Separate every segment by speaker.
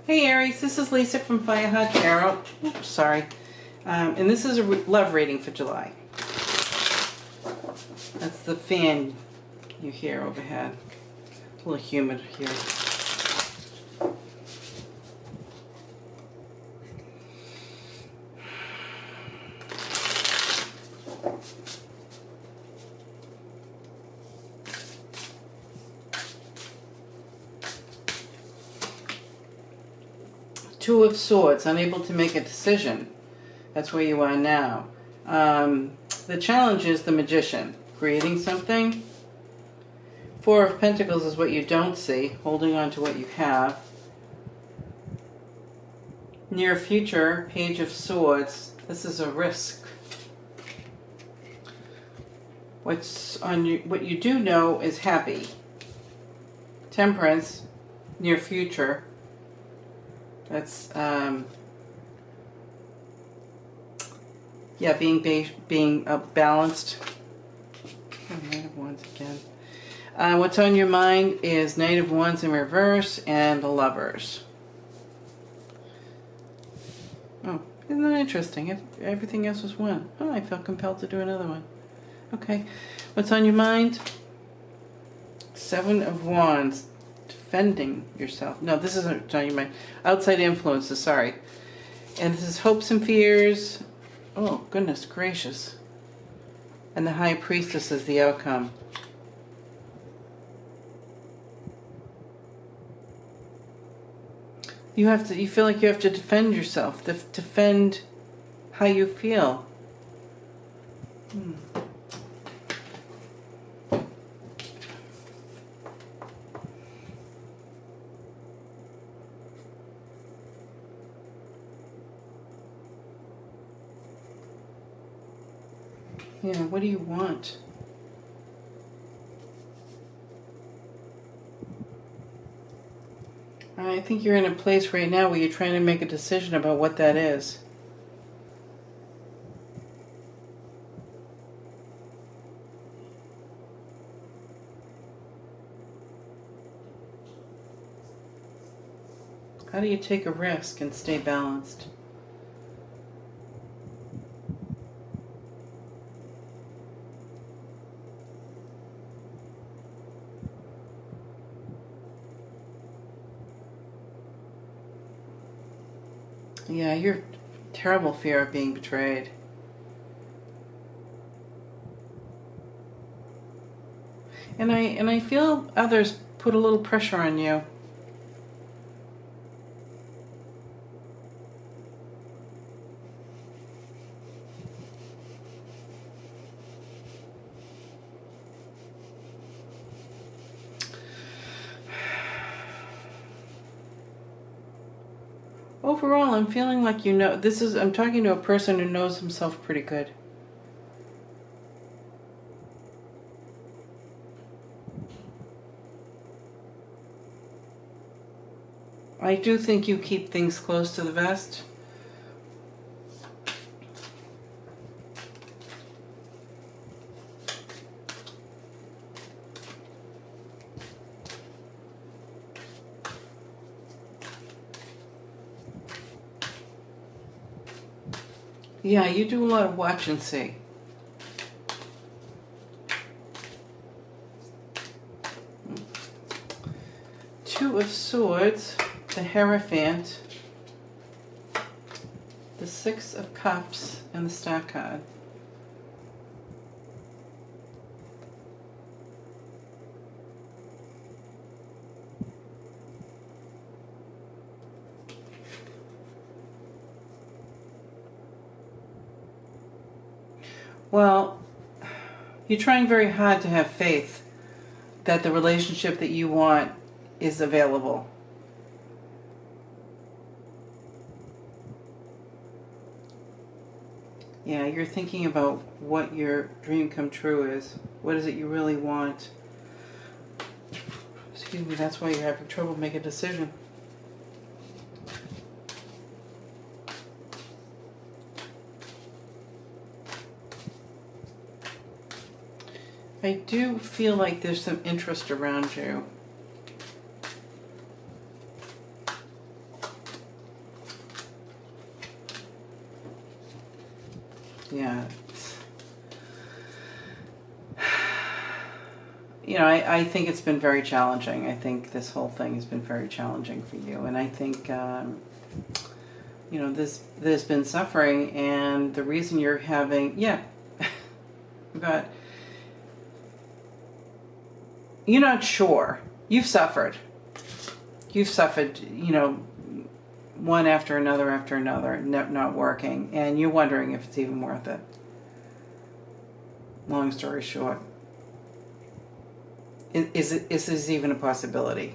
Speaker 1: Hey Aries, this is Lisa from Fire Heart Tarot. Oops, sorry. And this is a love reading for July. That's the fan you hear overhead. It's a little humid here. Two of Swords, unable to make a decision. That's where you are now. The challenge is the Magician, creating something. Four of Pentacles is what you don't see, holding on to what you have. Near future, Page of Swords, this is a risk. What you do know is happy. Temperance, near future. That's yeah, being balanced. Oh, Knight of Wands again. What's on your mind is Knight of Wands in reverse and the Lovers. Oh, isn't that interesting? Everything else was one. Oh, I felt compelled to do another one. Okay, what's on your mind? Seven of Wands. Defending yourself. No, this isn't on your mind. Outside influences, sorry. And this is hopes and fears. Oh, goodness gracious. And the High Priestess is the outcome. You feel like you have to defend yourself. Defend how you feel. Yeah, what do you want? I think you're in a place right now where you're trying to make a decision about what that is. How do you take a risk and stay balanced? Yeah, you're terrible fear of being betrayed. And I feel others put a little pressure on you. Overall, I'm feeling like I'm talking to a person who knows himself pretty good. I do think you keep things close to the vest. Yeah, you do a lot of watch and see. Two of Swords, the Hierophant, the Six of Cups, and the Star card. Well, you're trying very hard to have faith that the relationship that you want is available. Yeah, you're thinking about what your dream come true is. What is it you really want? Excuse me, that's why you're having trouble making a decision. I do feel like there's some interest around you. Yeah. You know, I think it's been very challenging. I think this whole thing has been very challenging for you. And I think, you know, there's been suffering, and the reason you're having, yeah, but you're not sure. You've suffered. You've suffered, you know, one after another, not working, and you're wondering if it's even worth it. Long story short. Is this even a possibility?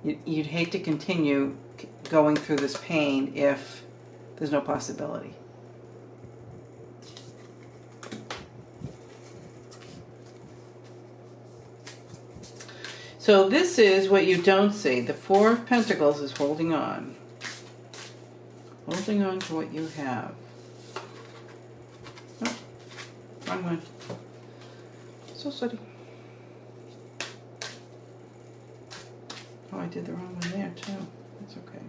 Speaker 1: You'd hate to continue going through this pain if there's no possibility. So this is what you don't see. The Four of Pentacles is holding on. Holding on to what you have. Oh, wrong one. So sorry. Oh, I did the wrong one there too. That's okay.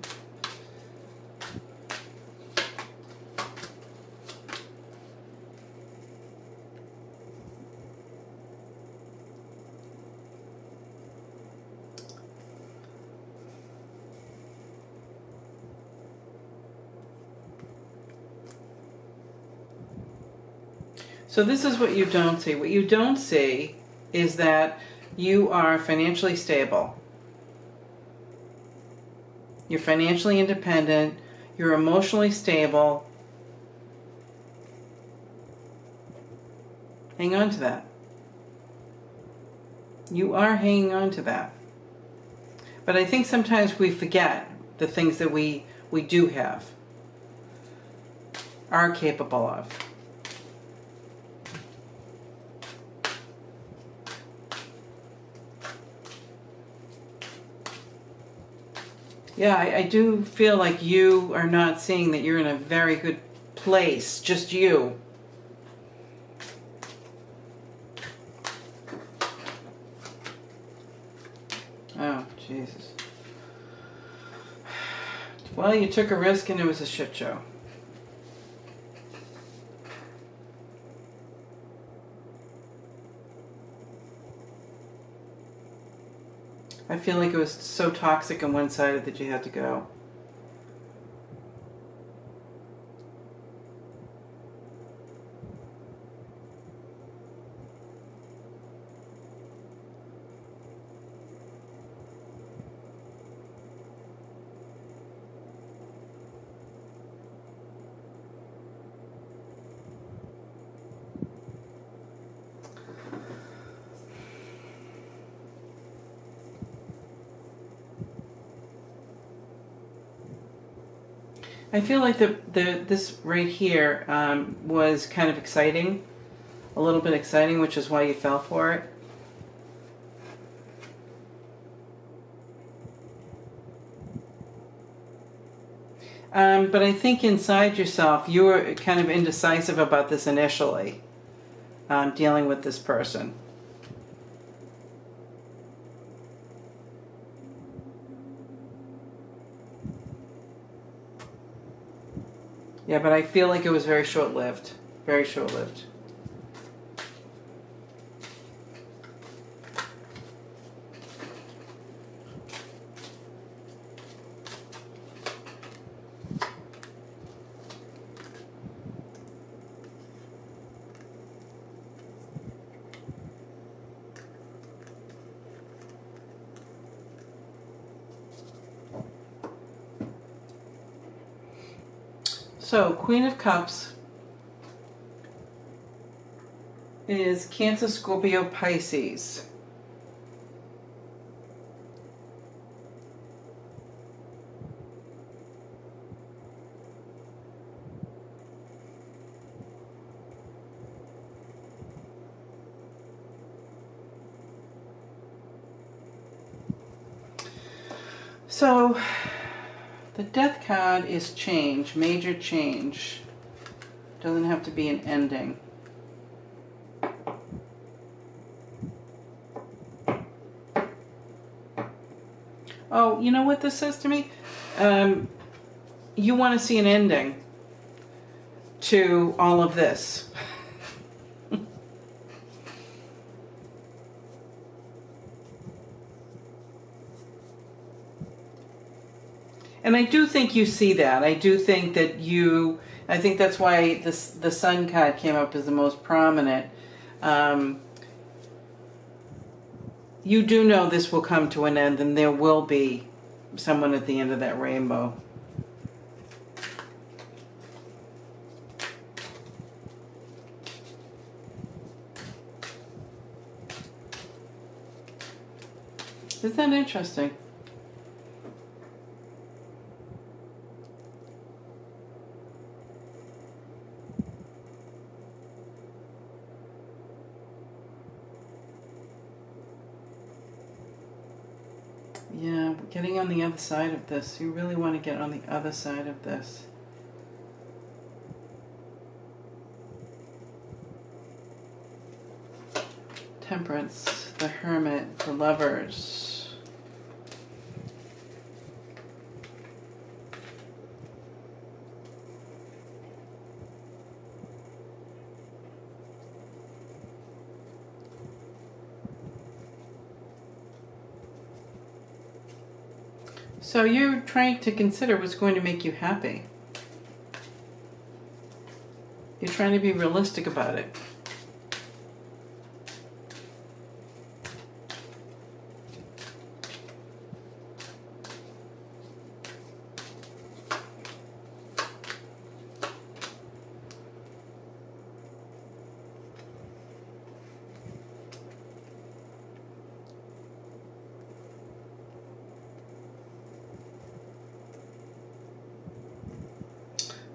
Speaker 1: So this is what you don't see. What you don't see is that you are financially stable. You're financially independent. You're emotionally stable. Hang on to that. You are hanging on to that. But I think sometimes we forget the things that we do have, are capable of. Yeah, I do feel like you are not seeing that you're in a very good place. Just you. Oh, Jesus. Well, you took a risk and it was a shit show. I feel like it was so toxic and one-sided that you had to go. I feel like this right here was kind of exciting, a little bit exciting, which is why you fell for it. But I think inside yourself, you were kind of indecisive about this initially, dealing with this person. Yeah, but I feel like it was very short-lived. Very short-lived. So, Queen of Cups is Cancer, Scorpio, Pisces. So, the Death card is change, major change. Doesn't have to be an ending. Oh, you know what this says to me? You want to see an ending. to all of this. And I do think you see that. I do think that I think that's why the Sun card came up as the most prominent. You do know this will come to an end, and there will be someone at the end of that rainbow. Isn't that interesting? Yeah, getting on the other side of this. You really want to get on the other side of this. Temperance, the Hermit, the Lovers. So you're trying to consider what's going to make you happy. You're trying to be realistic about it.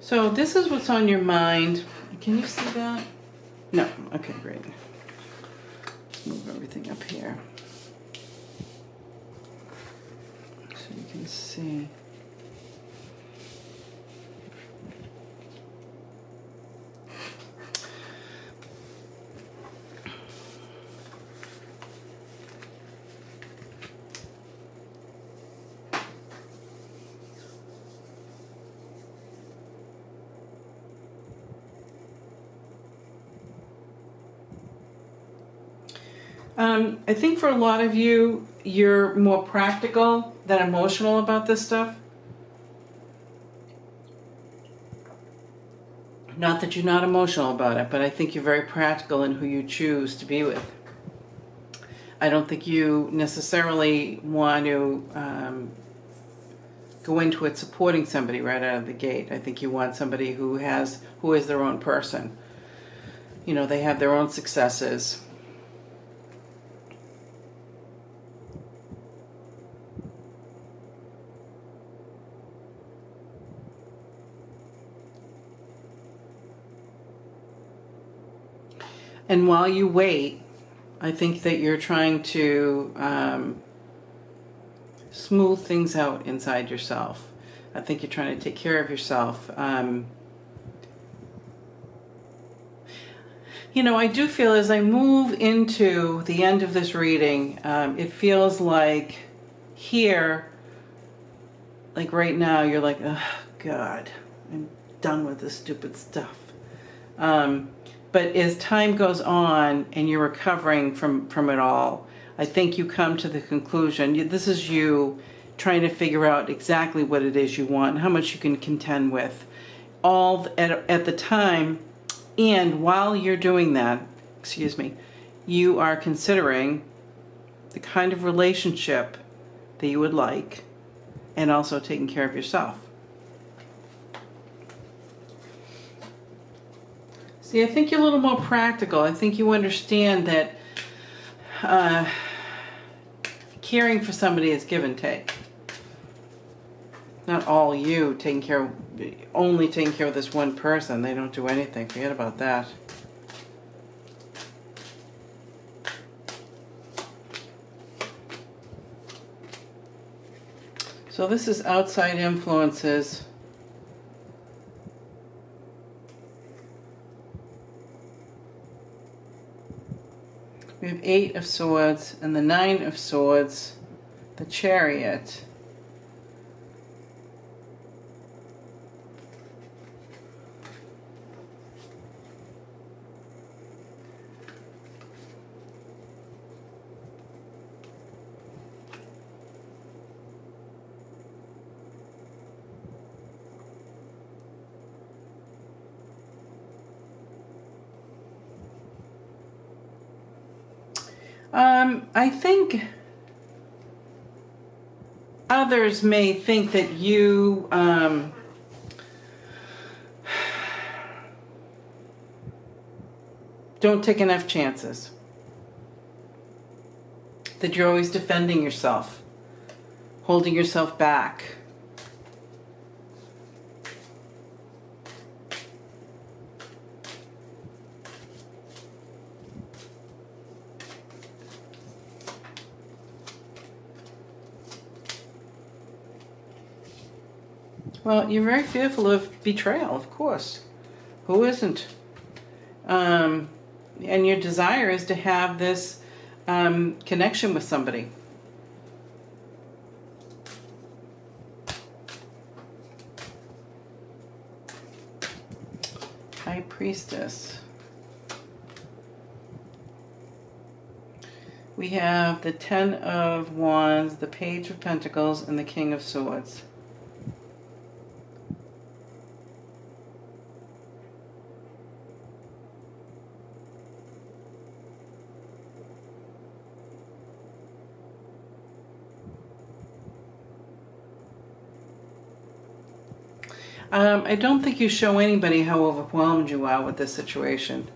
Speaker 1: So this is what's on your mind. Can you see that? No. Okay, great. Let's move everything up here so you can see. I think for a lot of you, you're more practical than emotional about this stuff. Not that you're not emotional about it, but I think you're very practical in who you choose to be with. I don't think you necessarily want to go into it supporting somebody right out of the gate. I think you want somebody who is their own person. You know, they have their own successes. And while you wait, I think that you're trying to smooth things out inside yourself. I think you're trying to take care of yourself. You know, I do feel as I move into the end of this reading, it feels like here, like right now, you're like, oh, God, I'm done with this stupid stuff. But as time goes on and you're recovering from it all, I think you come to the conclusion, this is you trying to figure out exactly what it is you want and how much you can contend with. All at the time, and while you're doing that, you are considering the kind of relationship that you would like and also taking care of yourself. See, I think you're a little more practical. I think you understand that caring for somebody is give and take. Not all you only taking care of this one person. They don't do anything. Forget about that. So this is outside influences. We have 8 of Swords and the 9 of Swords, the Chariot. I think others may think that you don't take enough chances. That you're always defending yourself, holding yourself back. Well, you're very fearful of betrayal, of course. Who isn't? And your desire is to have this connection with somebody. High Priestess. We have the Ten of Wands, the Page of Pentacles, and the King of Swords. I don't think you show anybody how overwhelmed you are with this situation.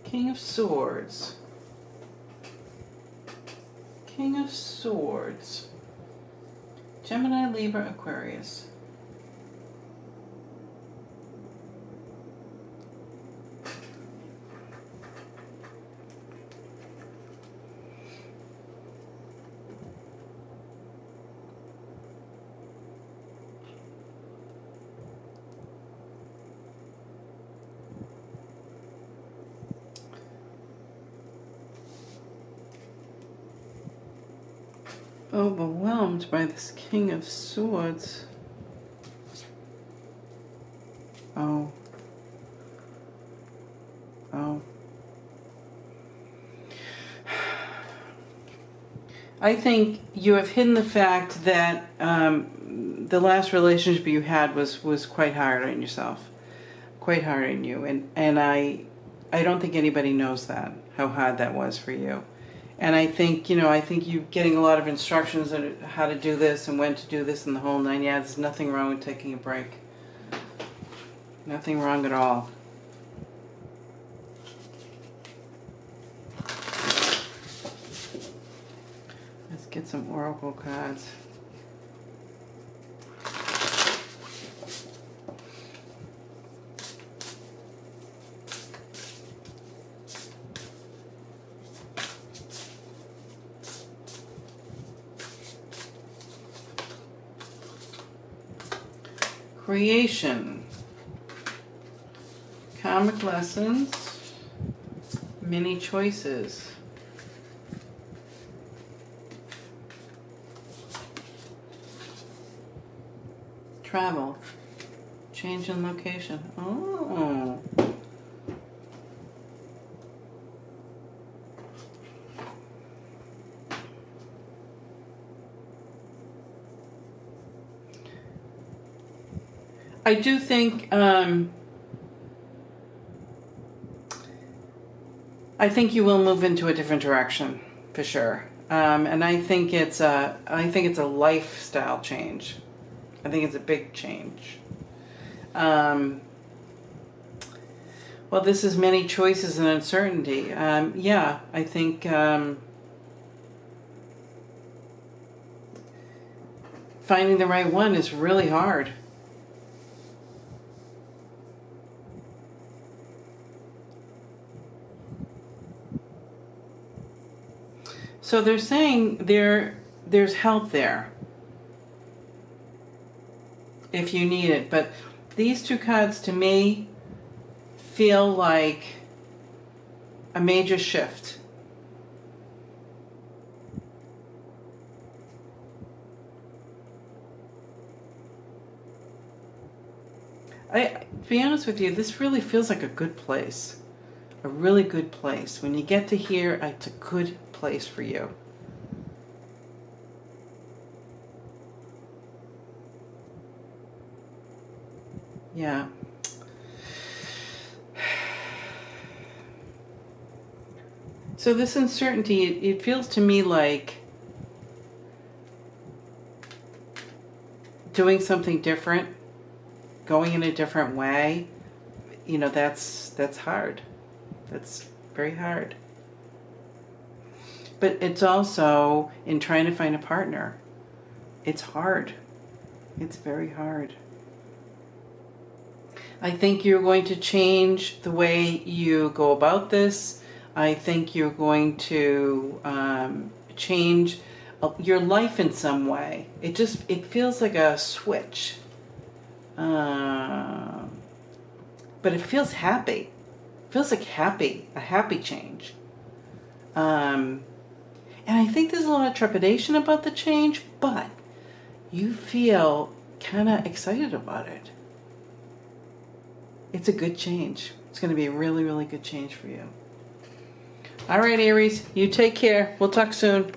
Speaker 1: King of Swords. King of Swords. Gemini, Libra, Aquarius. Overwhelmed by this King of Swords. Oh. I think you have hidden the fact that the last relationship you had was quite hard on yourself, quite hard on you, and I don't think anybody knows that, how hard that was for you. And I think, I think you getting a lot of instructions on how to do this and when to do this and the whole nine yards. There's nothing wrong with taking a break. Nothing wrong at all. Let's get some oracle cards. Creation, karmic lessons, many choices. Travel, change in location. Oh. I do think I think you will move into a different direction for sure, and I think it's a lifestyle change. I think it's a big change. Well, this is many choices and uncertainty. Yeah, I think finding the right one is really hard. So they're saying there's help there if you need it. But these two cards to me feel like a major shift. To be honest with you, this really feels like a good place. a really good place. When you get to here, it's a good place for you. Yeah. So this uncertainty, it feels to me like doing something different, going in a different way, you know, that's hard. That's very hard. But it's also in trying to find a partner. It's hard. It's very hard. I think you're going to change the way you go about this. I think you're going to change your life in some way. It feels like a switch. But it feels happy. It feels like a happy change. And I think there's a lot of trepidation about the change, but you feel kind of excited about it. It's a good change. It's going to be a really, really good change for you. All right, Aries, you take care. We'll talk soon.